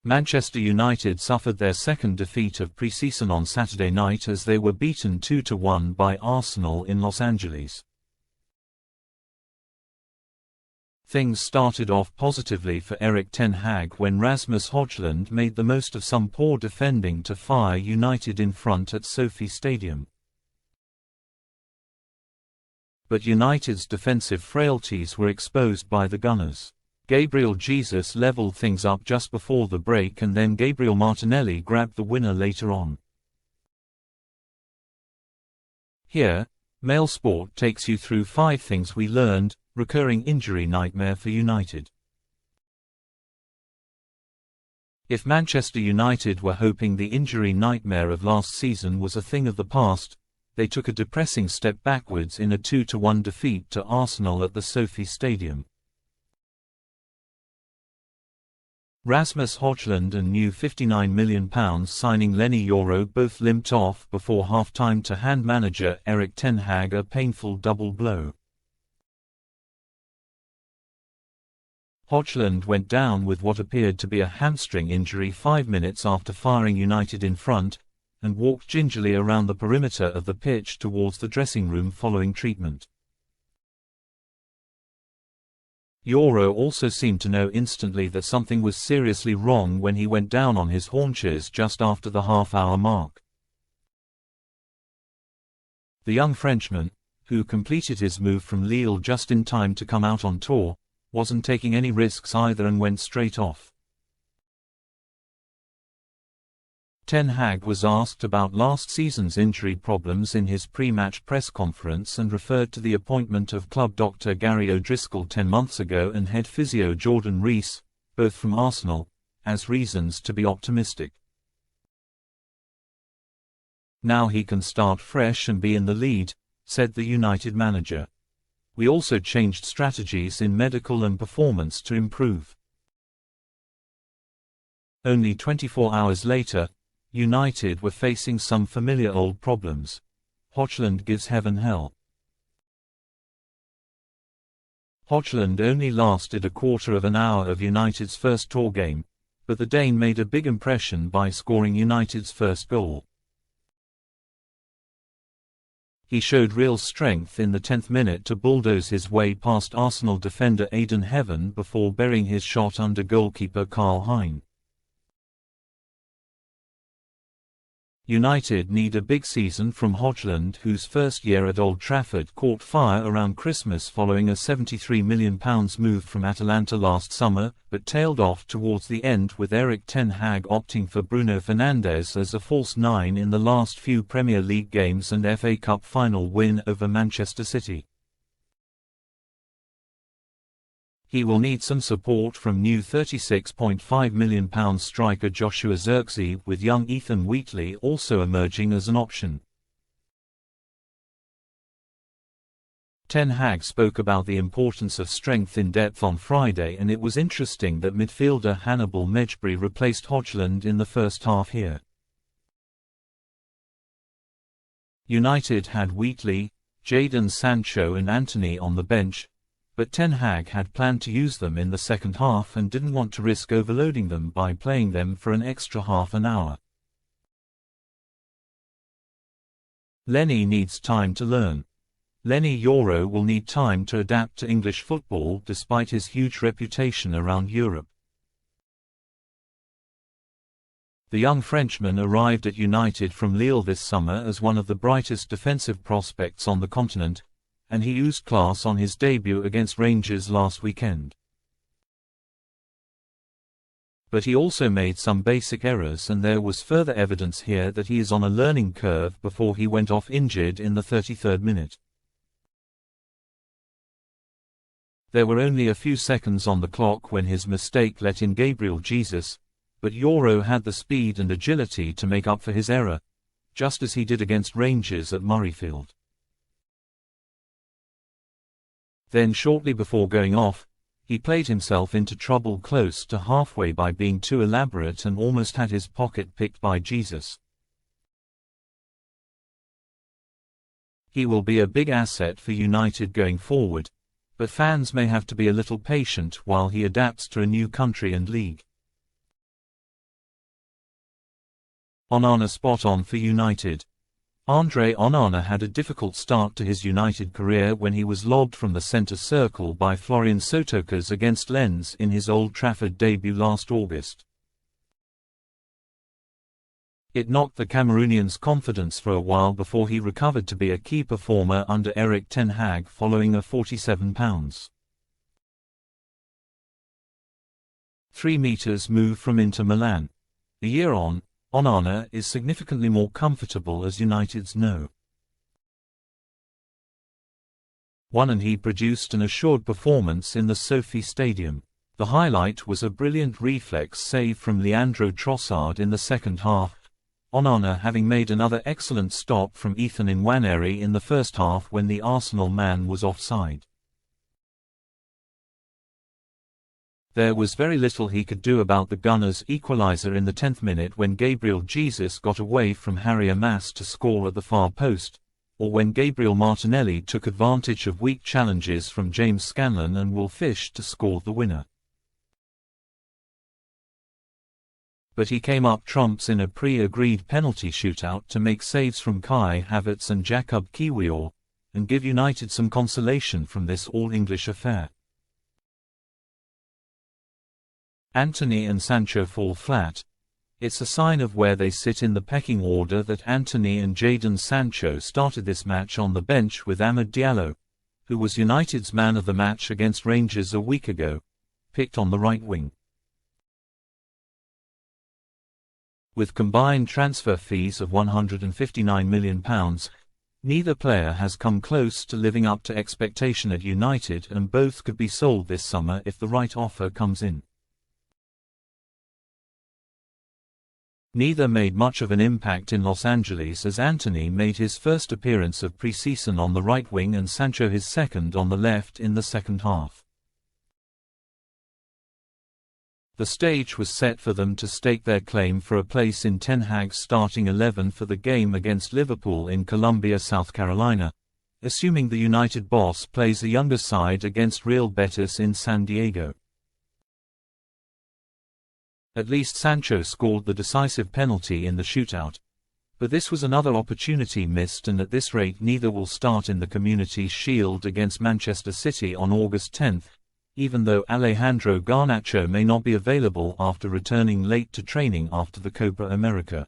Manchester United suffered their second defeat of pre-season on Saturday night as they were beaten 2-1 by Arsenal in Los Angeles. Things started off positively for Erik ten Hag when Rasmus Hojlund made the most of some poor defending to fire United in front at SoFi Stadium. But United's defensive frailties were exposed by the Gunners. Gabriel Jesus levelled things up just before the break, and then Gabriel Martinelli grabbed the winner later on. Here, Mail Sport takes you through 5 things we learned. Recurring injury nightmare for United. If Manchester United were hoping the injury nightmare of last season was a thing of the past, they took a depressing step backwards in a 2-1 defeat to Arsenal at the SoFi Stadium. Rasmus Hojlund and new £59 million signing Lenny Yoro both limped off before half-time to hand manager Erik ten Hag, a painful double blow. Hojlund went down with what appeared to be a hamstring injury 5 minutes after firing United in front, and walked gingerly around the perimeter of the pitch towards the dressing room following treatment. Yoro also seemed to know instantly that something was seriously wrong when he went down on his haunches just after the half-hour mark. The young Frenchman, who completed his move from Lille just in time to come out on tour, wasn't taking any risks either and went straight off. Ten Hag was asked about last season's injury problems in his pre-match press conference and referred to the appointment of club doctor Gary O'Driscoll 10 months ago and head physio Jordan Rees, both from Arsenal, as reasons to be optimistic. Now he can start fresh and be in the lead, said the United manager. We also changed strategies in medical and performance to improve. Only 24 hours later, United were facing some familiar old problems. Hojlund gives heaven hell. Hojlund only lasted a quarter of an hour of United's first tour game, but the Dane made a big impression by scoring United's first goal. He showed real strength in the 10th minute to bulldoze his way past Arsenal defender Aidan Heaven before burying his shot under goalkeeper Karl Hein. United need a big season from Hojlund, whose first year at Old Trafford caught fire around Christmas following a £73 million move from Atalanta last summer, but tailed off towards the end with Erik ten Hag opting for Bruno Fernandes as a false 9 in the last few Premier League games and FA Cup final win over Manchester City. He will need some support from new £36.5 million striker Joshua Zirkzee, with young Ethan Wheatley also emerging as an option. Ten Hag spoke about the importance of strength in depth on Friday, and it was interesting that midfielder Hannibal Mejbri replaced Hojlund in the first half here. United had Wheatley, Jadon Sancho and Antony on the bench, but Ten Hag had planned to use them in the second half and didn't want to risk overloading them by playing them for an extra half an hour. Lenny needs time to learn. Lenny Yoro will need time to adapt to English football despite his huge reputation around Europe. The young Frenchman arrived at United from Lille this summer as one of the brightest defensive prospects on the continent, and he oozed class on his debut against Rangers last weekend. But he also made some basic errors, and there was further evidence here that he is on a learning curve before he went off injured in the 33rd minute. There were only a few seconds on the clock when his mistake let in Gabriel Jesus, but Yoro had the speed and agility to make up for his error, just as he did against Rangers at Murrayfield. Then shortly before going off, he played himself into trouble close to halfway by being too elaborate and almost had his pocket picked by Jesus. He will be a big asset for United going forward, but fans may have to be a little patient while he adapts to a new country and league. Onana spot on for United. Andre Onana had a difficult start to his United career when he was lobbed from the centre circle by Florian Sotokas against Lens in his Old Trafford debut last August. It knocked the Cameroonian's confidence for a while before he recovered to be a key performer under Erik ten Hag following a £47.3 meters move from Inter Milan. A year on, Onana is significantly more comfortable, as United's know. And he produced an assured performance in the SoFi Stadium. The highlight was a brilliant reflex save from Leandro Trossard in the second half, Onana having made another excellent stop from Ethan Nwaneri in the first half when the Arsenal man was offside. There was very little he could do about the Gunners' equaliser in the 10th minute when Gabriel Jesus got away from Harry Amas to score at the far post, or when Gabriel Martinelli took advantage of weak challenges from James Scanlon and Will Fish to score the winner. But he came up trumps in a pre-agreed penalty shootout to make saves from Kai Havertz and Jakub Kiwior, and give United some consolation from this all-English affair. Antony and Sancho fall flat. It's a sign of where they sit in the pecking order that Antony and Jadon Sancho started this match on the bench with Amad Diallo, who was United's man of the match against Rangers a week ago, picked on the right wing. With combined transfer fees of £159 million, neither player has come close to living up to expectation at United, and both could be sold this summer if the right offer comes in. Neither made much of an impact in Los Angeles, as Antony made his first appearance of pre-season on the right wing and Sancho his second on the left in the second half. The stage was set for them to stake their claim for a place in Ten Hag's starting 11 for the game against Liverpool in Columbia, South Carolina, assuming the United boss plays a younger side against Real Betis in San Diego. At least Sancho scored the decisive penalty in the shootout, but this was another opportunity missed, and at this rate neither will start in the Community Shield against Manchester City on August 10, even though Alejandro Garnacho may not be available after returning late to training after the Copa America.